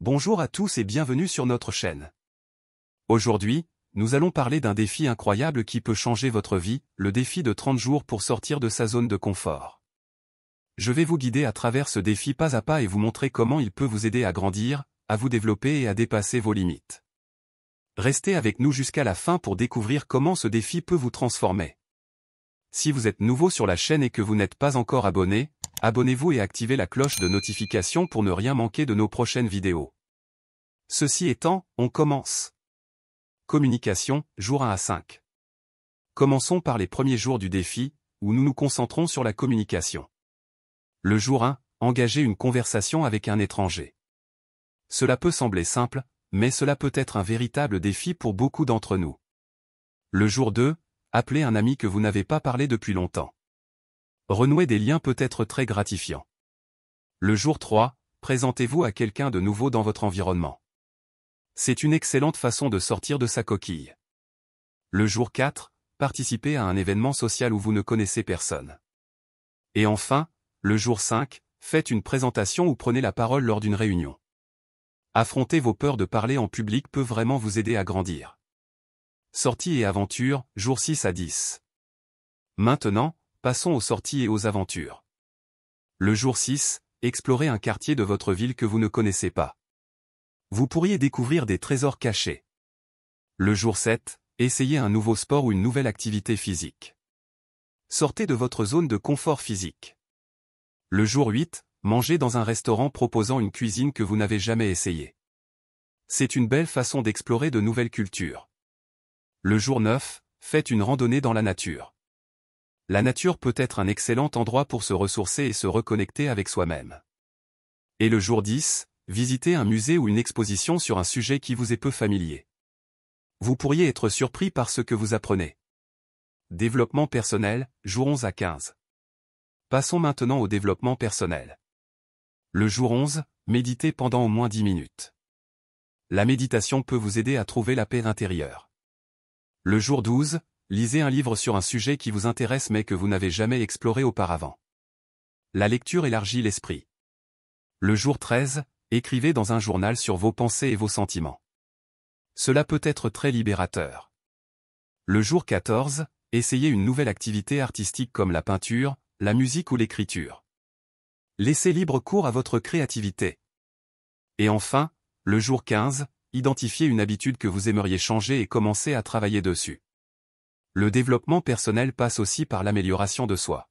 Bonjour à tous et bienvenue sur notre chaîne. Aujourd'hui, nous allons parler d'un défi incroyable qui peut changer votre vie, le défi de 30 jours pour sortir de sa zone de confort. Je vais vous guider à travers ce défi pas à pas et vous montrer comment il peut vous aider à grandir, à vous développer et à dépasser vos limites. Restez avec nous jusqu'à la fin pour découvrir comment ce défi peut vous transformer. Si vous êtes nouveau sur la chaîne et que vous n'êtes pas encore abonné, abonnez-vous et activez la cloche de notification pour ne rien manquer de nos prochaines vidéos. Ceci étant, on commence. Communication, jour 1 à 5. Commençons par les premiers jours du défi, où nous nous concentrons sur la communication. Le jour 1, engager une conversation avec un étranger. Cela peut sembler simple, mais cela peut être un véritable défi pour beaucoup d'entre nous. Le jour 2, appeler un ami que vous n'avez pas parlé depuis longtemps. Renouer des liens peut être très gratifiant. Le jour 3, présentez-vous à quelqu'un de nouveau dans votre environnement. C'est une excellente façon de sortir de sa coquille. Le jour 4, participez à un événement social où vous ne connaissez personne. Et enfin, le jour 5, faites une présentation ou prenez la parole lors d'une réunion. Affronter vos peurs de parler en public peut vraiment vous aider à grandir. Sorties et aventures, jours 6 à 10. Maintenant, passons aux sorties et aux aventures. Le jour 6, explorez un quartier de votre ville que vous ne connaissez pas. Vous pourriez découvrir des trésors cachés. Le jour 7, essayez un nouveau sport ou une nouvelle activité physique. Sortez de votre zone de confort physique. Le jour 8, mangez dans un restaurant proposant une cuisine que vous n'avez jamais essayée. C'est une belle façon d'explorer de nouvelles cultures. Le jour 9, faites une randonnée dans la nature. La nature peut être un excellent endroit pour se ressourcer et se reconnecter avec soi-même. Et le jour 10, visitez un musée ou une exposition sur un sujet qui vous est peu familier. Vous pourriez être surpris par ce que vous apprenez. Développement personnel, jours 11 à 15. Passons maintenant au développement personnel. Le jour 11, méditez pendant au moins 10 minutes. La méditation peut vous aider à trouver la paix intérieure. Le jour 12, lisez un livre sur un sujet qui vous intéresse mais que vous n'avez jamais exploré auparavant. La lecture élargit l'esprit. Le jour 13, écrivez dans un journal sur vos pensées et vos sentiments. Cela peut être très libérateur. Le jour 14, essayez une nouvelle activité artistique comme la peinture, la musique ou l'écriture. Laissez libre cours à votre créativité. Et enfin, le jour 15, identifiez une habitude que vous aimeriez changer et commencez à travailler dessus. Le développement personnel passe aussi par l'amélioration de soi.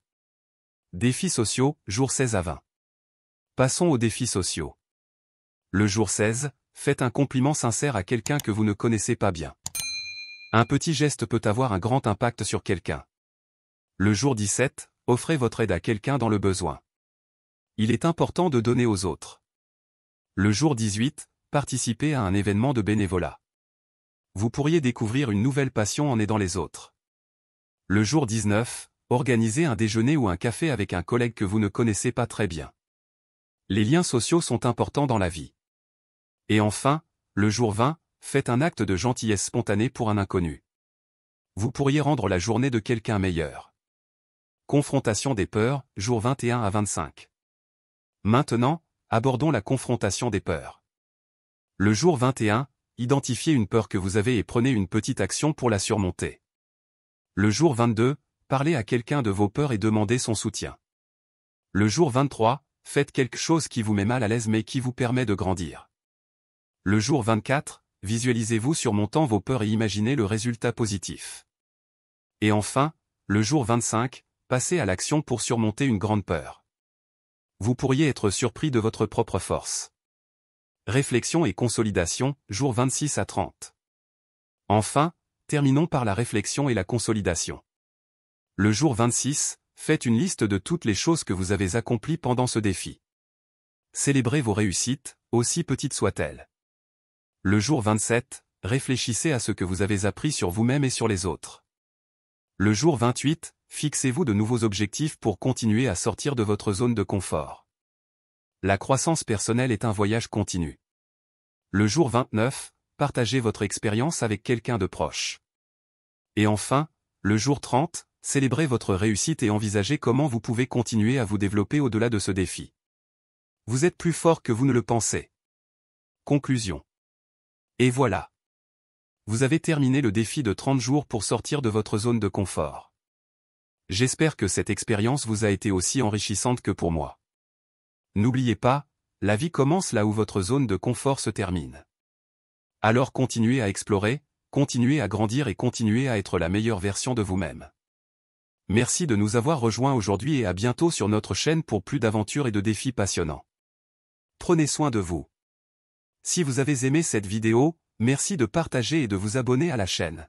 Défis sociaux, jours 16 à 20. Passons aux défis sociaux. Le jour 16, faites un compliment sincère à quelqu'un que vous ne connaissez pas bien. Un petit geste peut avoir un grand impact sur quelqu'un. Le jour 17, offrez votre aide à quelqu'un dans le besoin. Il est important de donner aux autres. Le jour 18, participez à un événement de bénévolat. Vous pourriez découvrir une nouvelle passion en aidant les autres. Le jour 19, organisez un déjeuner ou un café avec un collègue que vous ne connaissez pas très bien. Les liens sociaux sont importants dans la vie. Et enfin, le jour 20, faites un acte de gentillesse spontanée pour un inconnu. Vous pourriez rendre la journée de quelqu'un meilleure. Confrontation des peurs, jours 21 à 25. Maintenant, abordons la confrontation des peurs. Le jour 21, identifiez une peur que vous avez et prenez une petite action pour la surmonter. Le jour 22, parlez à quelqu'un de vos peurs et demandez son soutien. Le jour 23, faites quelque chose qui vous met mal à l'aise mais qui vous permet de grandir. Le jour 24, visualisez-vous surmontant vos peurs et imaginez le résultat positif. Et enfin, le jour 25, passez à l'action pour surmonter une grande peur. Vous pourriez être surpris de votre propre force. Réflexion et consolidation, jours 26 à 30. Enfin, terminons par la réflexion et la consolidation. Le jour 26, faites une liste de toutes les choses que vous avez accomplies pendant ce défi. Célébrez vos réussites, aussi petites soient-elles. Le jour 27, réfléchissez à ce que vous avez appris sur vous-même et sur les autres. Le jour 28, fixez-vous de nouveaux objectifs pour continuer à sortir de votre zone de confort. La croissance personnelle est un voyage continu. Le jour 29, partagez votre expérience avec quelqu'un de proche. Et enfin, le jour 30, célébrez votre réussite et envisagez comment vous pouvez continuer à vous développer au-delà de ce défi. Vous êtes plus fort que vous ne le pensez. Conclusion. Et voilà. Vous avez terminé le défi de 30 jours pour sortir de votre zone de confort. J'espère que cette expérience vous a été aussi enrichissante que pour moi. N'oubliez pas, la vie commence là où votre zone de confort se termine. Alors continuez à explorer, continuez à grandir et continuez à être la meilleure version de vous-même. Merci de nous avoir rejoints aujourd'hui et à bientôt sur notre chaîne pour plus d'aventures et de défis passionnants. Prenez soin de vous. Si vous avez aimé cette vidéo, merci de partager et de vous abonner à la chaîne.